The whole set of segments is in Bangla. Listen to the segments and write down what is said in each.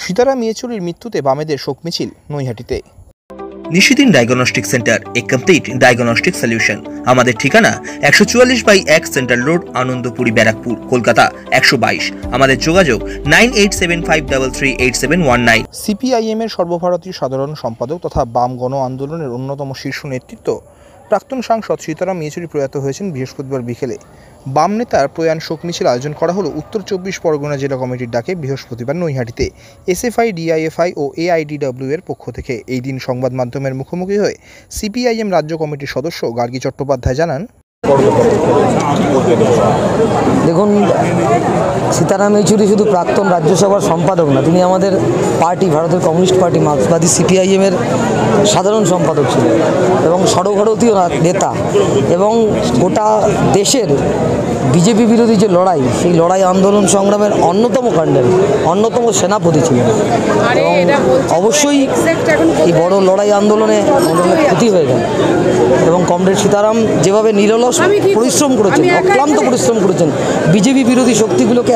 সীতারাম ইয়েচুরির মৃত্যুতে বামেদের শোক মিছিল নৈহাটিতে। নিশিদিন ডায়াগনস্টিক সেন্টার, এ কমপ্লিট ডায়াগনস্টিক সলিউশন। আমাদের ঠিকানা 144/1 সেন্ট্রাল রোড, আনন্দপুরি, ব্যারাকপুর, কলকাতা 122। আমাদের যোগাযোগ 9875338719। সিপিআইএম এর সর্বভারতীয় সাধারণ সম্পাদক তথা বাম গণ আন্দোলনের অন্যতম শীর্ষ নেতৃত্ব প্রাক্তন সাংসদ সীতারাম ইয়েচুরি প্রয়াত হয়েছেন বৃহস্পতিবার বিকেলে। বাম নেতার প্রয়াণ শোক মিছিল আয়োজন করা হলো উত্তর 24 পরগনা জেলা কমিটির ডাকে বৃহস্পতিবার নৈহাটিতে। এসএফআই, ডিআইএফআই ও এআইডিডব্লিউ এর পক্ষ থেকে এই দিন সংবাদ মাধ্যমের মুখোমুখি হয়ে সিপিআইএম রাজ্য কমিটির সদস্য গার্গী চট্টোপাধ্যায় জানান, দেখুন, সীতারাম ইয়েচুরি শুধু প্রাক্তন রাজ্যসভার সম্পাদক না, তিনি আমাদের পার্টি, ভারতের কমিউনিস্ট পার্টি মার্ক্সবাদী সিপিআইএমের সাধারণ সম্পাদক ছিলেন এবং সর্বভারতীয় নেতা এবং গোটা দেশের বিজেপি বিরোধী যে লড়াই, সেই লড়াই আন্দোলন সংগ্রামের অন্যতম কাণ্ডারি, অন্যতম সেনাপতি ছিলেন। এবং অবশ্যই এই বড় লড়াই আন্দোলনে ক্ষতি হয়ে গেল এবং কমরেড সীতারাম যেভাবে নিরলস পরিশ্রম করেছেন, অক্লান্ত পরিশ্রম করেছেন বিজেপি বিরোধী শক্তিগুলোকে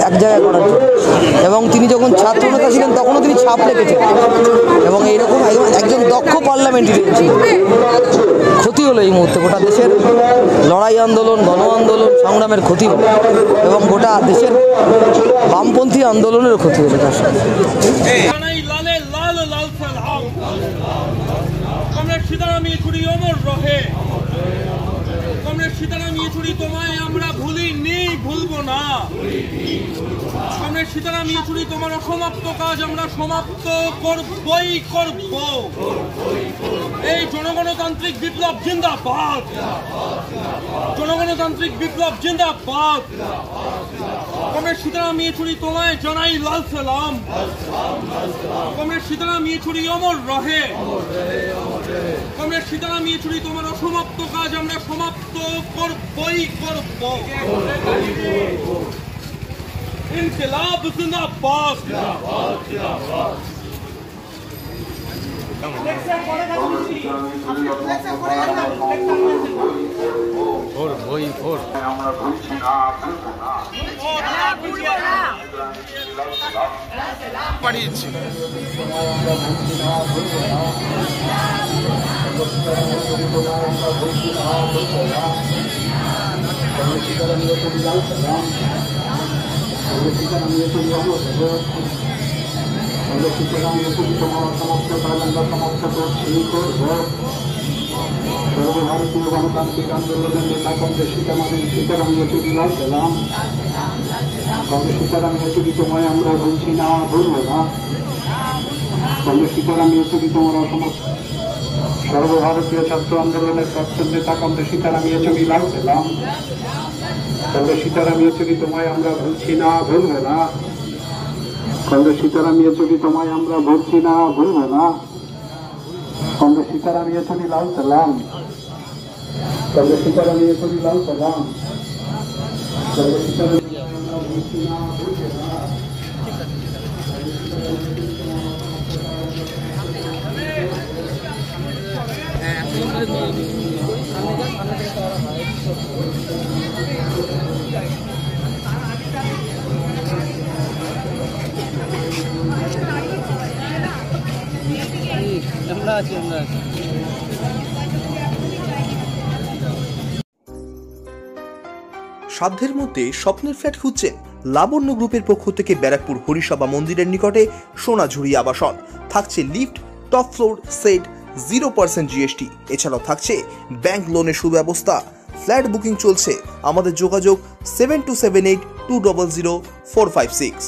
এক জায়গায় করার জন্য, এবং তিনি যখন ছাত্র নেতা ছিলেন তখনও তিনি ছাপ রেখেছেন এবং এইরকম একজন দক্ষ পার্লামেন্টারিয়ান ছিলেন। ক্ষতি হলো এই মুহূর্তে, গোটা দেশের লড়াই আন্দোলন, গণ আন্দোলন সংগ্রামের ক্ষতি হলো এবং গোটা দেশের বামপন্থী আন্দোলনেরও ক্ষতি হলো তার সাথে। সীতারাম ইয়েচুরি অমর রহে। কমরেড সীতারাম ইয়েচুরি তোমায় আমরা ভুলিনি, ভুলবো না। কমরেড সীতারাম ইয়েচুরি তোমার অসমাপ্ত কাজ আমরা সমাপ্ত করবই করব। এই জনগণতান্ত্রিক বিপ্লব জিন্দাবাদ, জনগণতান্ত্রিক বিপ্লব জিন্দাবাদ। কমরেড সীতারাম ইয়েচুরি তোমায় জানাই লাল সালাম। কমরেড সীতারাম ইয়েচুরি অমর রহে। কমরেড সীতারাম ইয়েচুরি তোমার অসমাপ্ত কাজ আমরা সমাপ্ত করবই করব। ইনকিলাব জিন্দাবাদ। আমরা বলছি না, পাঠিয়েছি সর্বভারতীয় গণতান্ত্রিক আন্দোলনের নেতা কংগ্রেস সীতারাম ইয়েচুরি লাল সালাম। কংগ্রেস সীতারাম ইয়েচুরি তোমায় আমরা বলছি না, ভুলবো না। কংগ্রেস সীতারাম ইয়েচুরি তোমার সমস্ত সর্বভারতীয় ছাত্র আন্দোলনের প্রাক্তন নেতা কংগ্রেস সীতারাম ইয়েচুরি লাল সালাম। কংগ্রেস সীতারাম ইয়েচুরি তোমায় আমরা ভুলছি না, ভুলবো না। কংগ্রেস সীতারাম ইয়েচুরি তোমায় আমরা ভুলছি না, ভুলবো না। কংগ্রেস সীতারাম ইয়েচুরি লাল সালাম। কংগ্রেস সীতারাম ইয়েচুরি লাল সালাম। কংগ্রেস সীতারাম আমরা ভুলছি না, ভুলবো না। সাধ্যের মধ্যে স্বপ্নের ফ্ল্যাট খুঁজছেন? লাবণ্য গ্রুপের পক্ষ থেকে ব্যারাকপুর হরিসভা মন্দিরের নিকটে সোনাঝুরি আবাসন। থাকছে lift, top floor, set, 0% GST। এছাড়াও থাকছে ব্যাংক লোনের সুব্যবস্থা। ফ্ল্যাট বুকিং চলছে। আমাদের যোগাযোগ 7278200456।